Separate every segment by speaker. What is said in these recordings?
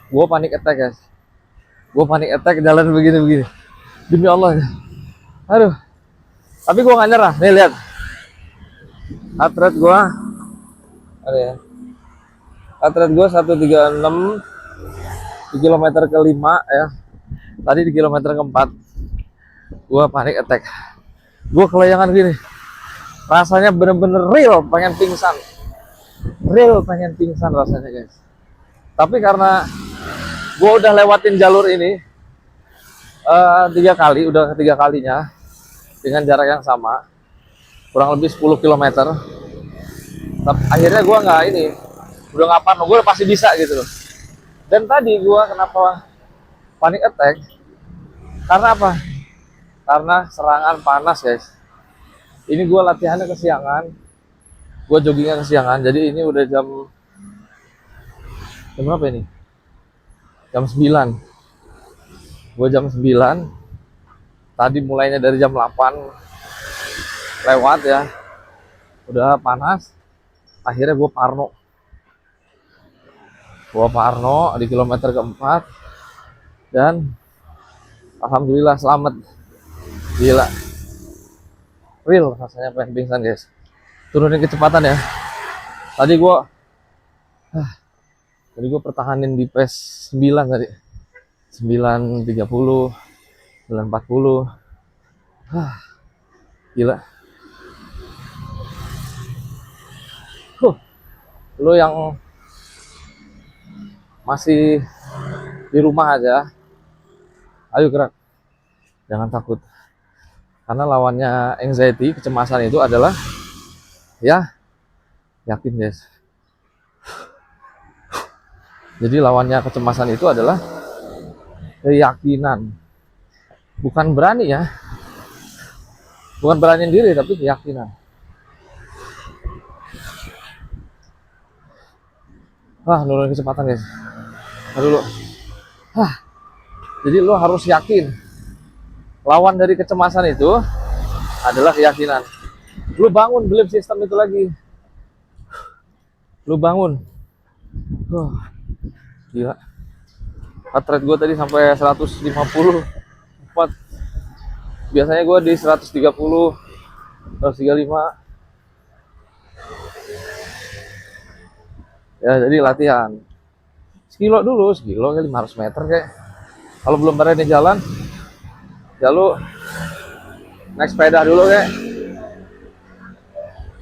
Speaker 1: Gue panik attack guys. Gue panik attack jalan begini-begini. Demi Allah. Aduh. Tapi gue gak nyerah. Nih lihat. Heart rate gue. Ada ya. Heart rate gue 136 di kilometer ke-5 ya. Tadi di kilometer ke-4 gue panik attack. Gue kelayangan gini. Rasanya bener-bener real pengen pingsan. Real pengen pingsan rasanya guys. Tapi karena gue udah lewatin jalur ini 3 kali, udah ketiga kalinya dengan jarak yang sama, kurang lebih 10 km. Tapi akhirnya gue nggak ini, udah nggak parno, gue pasti bisa gitu loh. Dan tadi gue kenapa panik attack? Karena apa? Karena serangan panas guys. Ini gue latihannya kesiangan, gue joggingnya kesiangan. Jadi ini udah jam berapa ini? Jam 9. Gue jam 9. Tadi mulainya dari jam 8 lewat ya. Udah panas. Akhirnya gue parno. Gue parno di kilometer ke-4. Dan alhamdulillah selamat. Gila. Real rasanya pengen pingsan guys. Turunin kecepatan ya. Tadi gue pertahanin di pace 9 tadi. 9.30, 9.40. Gila. Lo yang masih di rumah aja, ayo gerak. Jangan takut. Karena lawannya anxiety, kecemasan itu adalah ya yakin guys. Jadi lawannya kecemasan itu adalah keyakinan. Bukan berani ya. Bukan berani diri tapi keyakinan. Nurunin kecepatan guys. Dulu. Jadi lo harus yakin. Lawan dari kecemasan itu adalah keyakinan. Lo bangun belief system itu lagi. Lo bangun. Gila. Heart rate gue tadi sampai 154. Biasanya gue di 130, 135. Ya jadi latihan. Sekilo kayak 500 meter kayak. Kalau belum berani jalan, ya lu naik sepeda dulu kayak.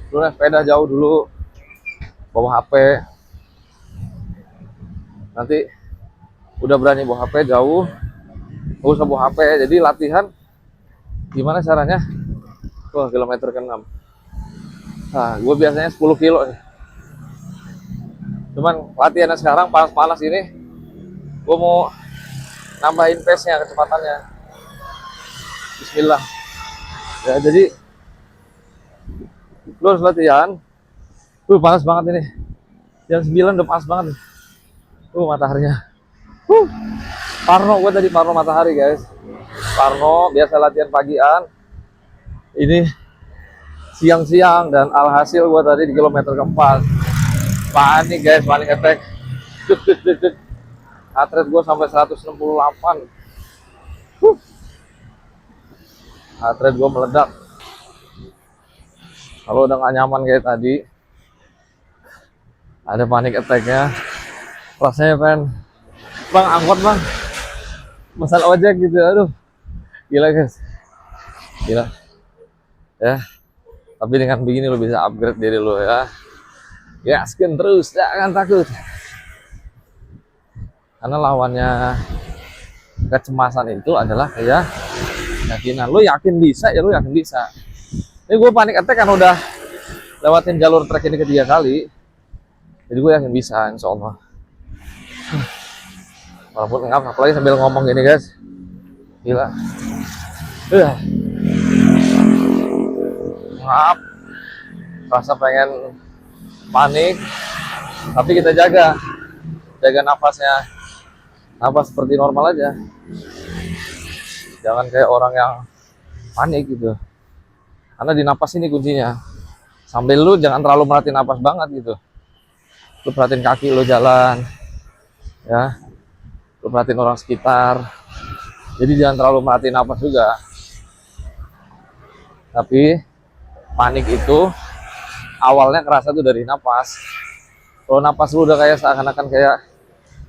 Speaker 1: Lu naik sepeda jauh dulu, bawa HP. Nanti udah berani bawa HP jauh, gak usah bawa HP. Jadi latihan gimana caranya? Kilometer ke-6. Gue biasanya 10 kilo nih. Cuman latihannya sekarang panas-panas ini, gue mau nambahin pace-nya, kecepatannya. Bismillah. Ya jadi lu harus latihan. Panas banget ini. Jam 9 udah panas banget. Mataharinya. Parno, gue tadi parno matahari guys. Parno, biasa latihan pagian. Ini siang-siang dan alhasil gue tadi di kilometer ke-4. Panik guys, panik attack. Heart rate gue sampai 168. Heart rate gue meledak. Kalau udah gak nyaman kayak tadi, ada panik attack-nya, rasanya pengen, bang angkot bang, pesan ojek gitu. Aduh, gila guys, gila ya. Tapi dengan begini lo bisa upgrade diri lo ya. Gaskin terus, jangan takut. Karena lawannya kecemasan itu adalah kayak keyakinan. Lo yakin bisa ya, lo yakin bisa. Ini gue panik attack kan udah lewatin jalur trek ini ketiga kali. Jadi gue yakin bisa, insya Allah. Walaupun ngap, apalagi sambil ngomong gini guys. Gila. Ngap. Rasa pengen panik. Tapi kita jaga nafasnya. Nafas seperti normal aja. Jangan kayak orang yang panik gitu. Karena di napas ini kuncinya. Sambil lu jangan terlalu merhatiin napas banget gitu. Lu perhatiin kaki lu jalan. Ya. perhatiin orang sekitar. Jadi jangan terlalu merhatiin napas juga. Tapi panik itu awalnya kerasa tuh dari napas. Kalau napas lu udah kayak seakan-akan kayak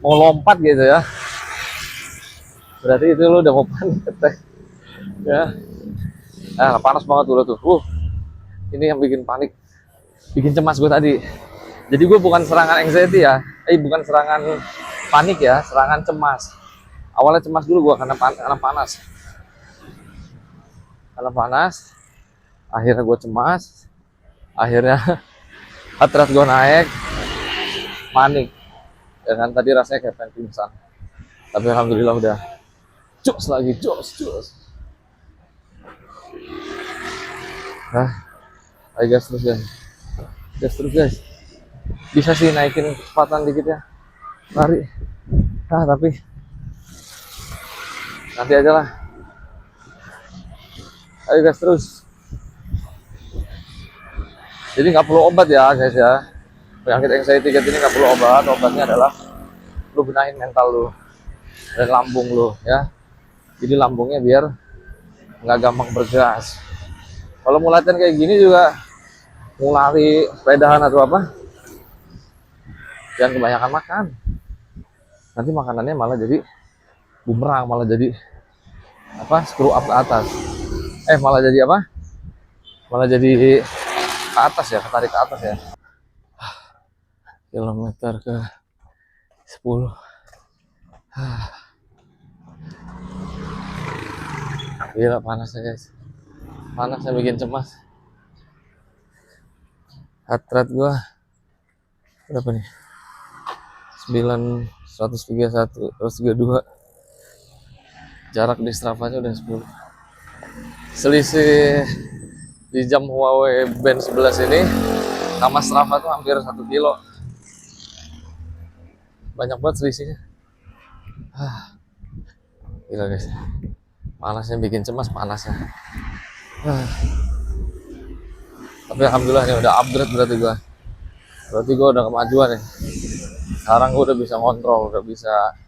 Speaker 1: mau lompat gitu ya, berarti itu lu udah mau panik attack. Ya, panas banget dulu tuh. Ini yang bikin panik, bikin cemas gue tadi. Jadi gue bukan serangan anxiety ya, bukan serangan panik ya, serangan cemas. Awalnya cemas dulu gue karena panas. Karena panas, akhirnya gue cemas, akhirnya heart rate gue naik, panik. Ya kan tadi rasanya kayak pengen pingsan. Tapi alhamdulillah udah jos lagi, jos. Ayo gas terus guys. Bisa sih naikin kecepatan dikit ya, lari. Tapi nanti aja lah. Ayo gas terus. Jadi nggak perlu obat ya guys ya. Penyakit anxiety kayak ini nggak perlu obat. Obatnya adalah lu benahin mental lu dan lambung lu ya. Jadi lambungnya biar nggak gampang bergas. Kalau mau latihan kayak gini juga, mau lari, sepedahan atau apa, jangan kebanyakan makan. Nanti makanannya malah jadi bumerang, malah jadi screw up ke atas. Malah jadi apa? Malah jadi ke atas ya, ketarik ke atas ya. Kilometer ke 10. Gila panasnya guys. Panasnya bikin cemas. Heart rate gua berapa nih? 131, 132. Jarak di Strava-nya udah 10. Selisih di jam Huawei Band 11 ini sama Strava tuh hampir 1 kilo. Banyak banget selisihnya. Gila guys. Panasnya bikin cemas, panasnya. Tapi alhamdulillah ini udah upgrade berarti gua udah kemajuan nih. Sekarang gua udah bisa ngontrol, udah bisa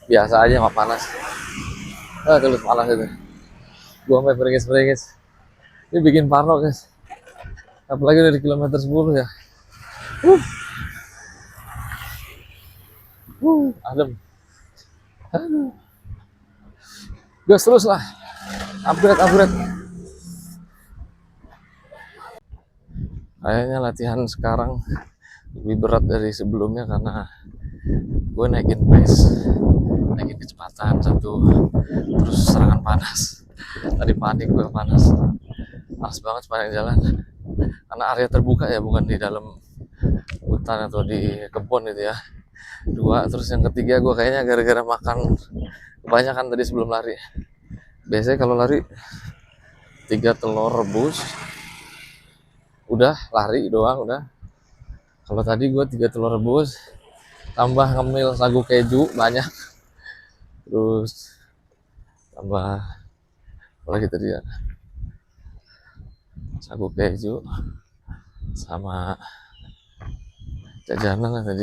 Speaker 1: biasa aja sama panas. Terus panas itu. Gua sampai beringis. Ini bikin parno guys. Apalagi dari kilometer 10 ya. Adem. Gas terus lah. Upgrade. Kayaknya latihan sekarang lebih berat dari sebelumnya karena gue naikin pace, naikin kecepatan satu, terus serangan panas. Tadi panik gue panas banget sepanjang jalan karena area terbuka ya, bukan di dalam hutan atau di kebun gitu ya. 2, terus yang ketiga gue kayaknya gara-gara makan kebanyakan tadi sebelum lari. Biasanya kalau lari 3 telur rebus udah lari doang udah. Kalau tadi gue 3 telur rebus tambah ngemil sagu keju banyak, terus tambah apa lagi tadi ya, sagu keju sama jajanan lah tadi.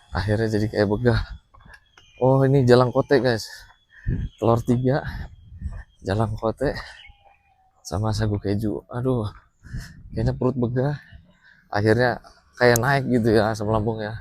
Speaker 1: Akhirnya jadi kayak begah. Ini jalan kote guys, telur 3, jalan kote sama sagu keju. Aduh, kayaknya perut begah. Akhirnya kayak naik gitu ya asam lambungnya.